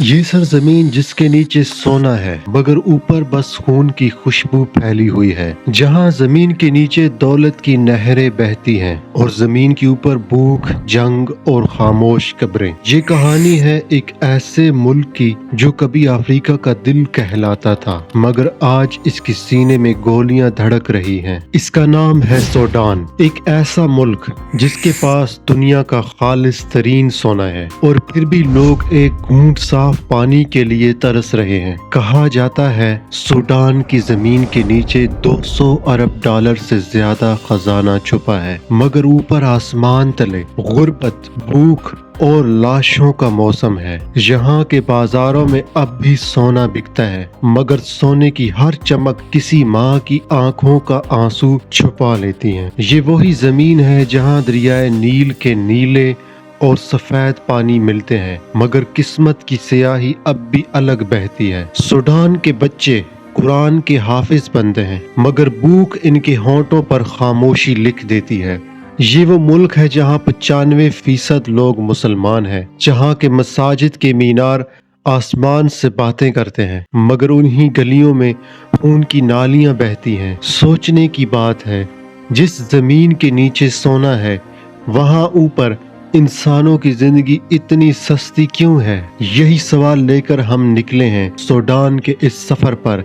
یہ سرزمین جس کے نیچے سونا ہے مگر اوپر بس خون کی خوشبو پھیلی ہوئی ہے، جہاں زمین کے نیچے دولت کی نہریں بہتی ہیں اور زمین کے اوپر بھوک، جنگ اور خاموش قبریں۔ یہ کہانی ہے ایک ایسے ملک کی جو کبھی افریقہ کا دل کہلاتا تھا مگر آج اس کے سینے میں گولیاں دھڑک رہی ہیں۔ اس کا نام ہے سوڈان، ایک ایسا ملک جس کے پاس دنیا کا خالص ترین سونا ہے اور پھر بھی لوگ ایک گھونٹ صاف پانی کے لیے ترس رہے ہیں۔ کہا جاتا ہے سوڈان کی زمین کے نیچے 200 ارب ڈالر سے زیادہ خزانہ چھپا ہے، مگر اوپر آسمان تلے غربت، بھوک اور لاشوں کا موسم ہے۔ یہاں کے بازاروں میں اب بھی سونا بکتا ہے مگر سونے کی ہر چمک کسی ماں کی آنکھوں کا آنسو چھپا لیتی ہے۔ یہ وہی زمین ہے جہاں دریائے نیل کے نیلے اور سفید پانی ملتے ہیں مگر قسمت کی سیاہی اب بھی الگ بہتی ہے۔ سوڈان کے بچے قرآن کے حافظ بنتے ہیں مگر بھوک ان کے ہونٹوں پر خاموشی لکھ دیتی ہے۔ یہ وہ ملک ہے جہاں 95% لوگ مسلمان ہیں، جہاں کے مساجد کے مینار آسمان سے باتیں کرتے ہیں مگر انہی گلیوں میں خون کی نالیاں بہتی ہیں۔ سوچنے کی بات ہے، جس زمین کے نیچے سونا ہے وہاں اوپر انسانوں کی زندگی اتنی سستی کیوں ہے؟ یہی سوال لے کر ہم نکلے ہیں سوڈان کے اس سفر پر،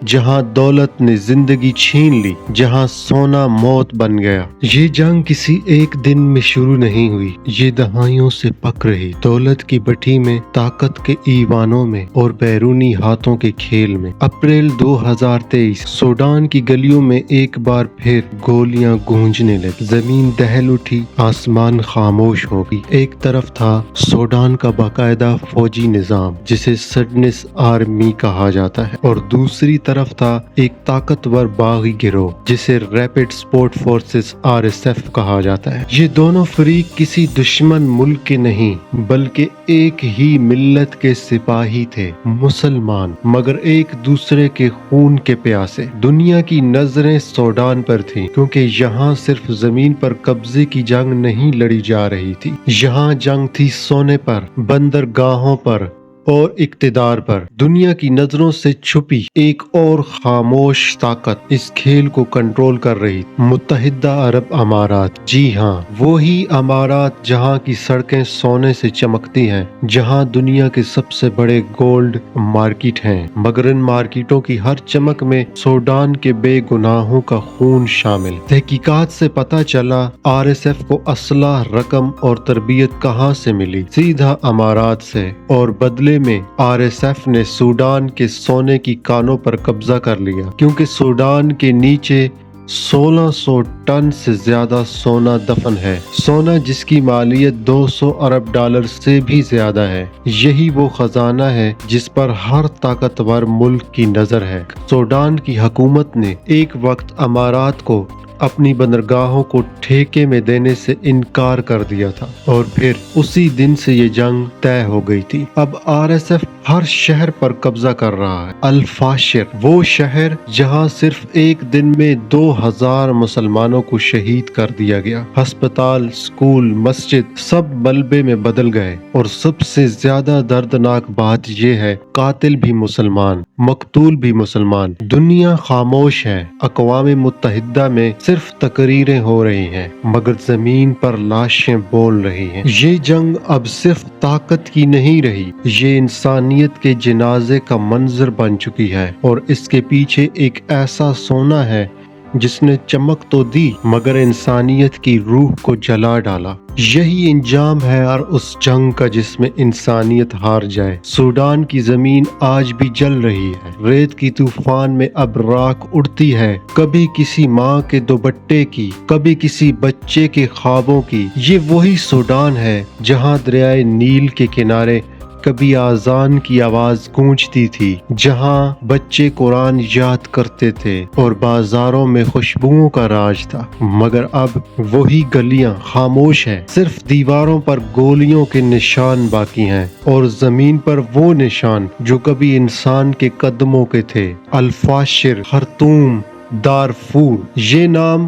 جہاں دولت نے زندگی چھین لی، جہاں سونا موت بن گیا۔ یہ جنگ کسی ایک دن میں شروع نہیں ہوئی، یہ دہائیوں سے پک رہی، دولت کی بٹھی میں، طاقت کے ایوانوں میں اور بیرونی ہاتھوں کے کھیل میں۔ اپریل 2023 سوڈان کی گلیوں میں ایک بار پھر گولیاں گونجنے لگی، زمین دہل اٹھی، آسمان خاموش ہو گئی۔ ایک طرف تھا سوڈان کا باقاعدہ فوجی نظام جسے سڈنس آرمی کہا جاتا ہے، اور دوسری طرف تھا ایک طاقتور باغی گروہ جسے ریپڈ سپورٹ فورسز RSF کہا جاتا ہے۔ یہ دونوں فریق کسی دشمن ملک کے نہیں بلکہ ایک ہی ملت کے سپاہی تھے، مسلمان مگر ایک دوسرے کے خون کے پیاسے۔ دنیا کی نظریں سوڈان پر تھیں کیونکہ یہاں صرف زمین پر قبضے کی جنگ نہیں لڑی جا رہی تھی، یہاں جنگ تھی سونے پر، بندرگاہوں پر اور اقتدار پر۔ دنیا کی نظروں سے چھپی ایک اور خاموش طاقت اس کھیل کو کنٹرول کر رہی، متحدہ عرب امارات۔ جی ہاں، وہی امارات جہاں کی سڑکیں سونے سے چمکتی ہیں، جہاں دنیا کے سب سے بڑے گولڈ مارکیٹ ہیں مگر ان مارکیٹوں کی ہر چمک میں سوڈان کے بے گناہوں کا خون شامل۔ تحقیقات سے پتہ چلا RSF کو اسلحہ، رقم اور تربیت کہاں سے ملی؟ سیدھا امارات سے، اور بدلے میں RSF نے سوڈان کے سونے کی کانوں پر قبضہ کر لیا کیونکہ سوڈان کے نیچے 1600 ٹن سے زیادہ سونا دفن ہے، سونا جس کی مالیت 200 ارب ڈالر سے بھی زیادہ ہے۔ یہی وہ خزانہ ہے جس پر ہر طاقتور ملک کی نظر ہے۔ سوڈان کی حکومت نے ایک وقت امارات کو اپنی بندرگاہوں کو ٹھیکے میں دینے سے انکار کر دیا تھا اور پھر اسی دن سے یہ جنگ طے ہو گئی تھی۔ اب RSF ہر شہر پر قبضہ کر رہا ہے۔ الفاشر، وہ شہر جہاں صرف ایک دن میں 2000 مسلمانوں کو شہید کر دیا گیا، ہسپتال، سکول، مسجد سب ملبے میں بدل گئے، اور سب سے زیادہ دردناک بات یہ ہے قاتل بھی مسلمان، مقتول بھی مسلمان۔ دنیا خاموش ہے، اقوام متحدہ میں صرف تقریریں ہو رہی ہیں مگر زمین پر لاشیں بول رہی ہیں۔ یہ جنگ اب صرف طاقت کی نہیں رہی، یہ انسانیت کے جنازے کا منظر بن چکی ہے، اور اس کے پیچھے ایک ایسا سونا ہے جس نے چمک تو دی مگر انسانیت کی روح کو جلا ڈالا۔ یہی انجام ہے اور اس جنگ کا جس میں انسانیت ہار جائے۔ سوڈان کی زمین آج بھی جل رہی ہے، ریت کی طوفان میں اب راکھ اڑتی ہے، کبھی کسی ماں کے دوپٹے کی، کبھی کسی بچے کے خوابوں کی۔ یہ وہی سوڈان ہے جہاں دریائے نیل کے کنارے کبھی آذان کی آواز گونجتی تھی، جہاں بچے قرآن یاد کرتے تھے اور بازاروں میں خوشبوؤں کا راج تھا، مگر اب وہی گلیاں خاموش ہیں، صرف دیواروں پر گولیوں کے نشان باقی ہیں اور زمین پر وہ نشان جو کبھی انسان کے قدموں کے تھے۔ الفاشر، خرطوم، دارفور، یہ نام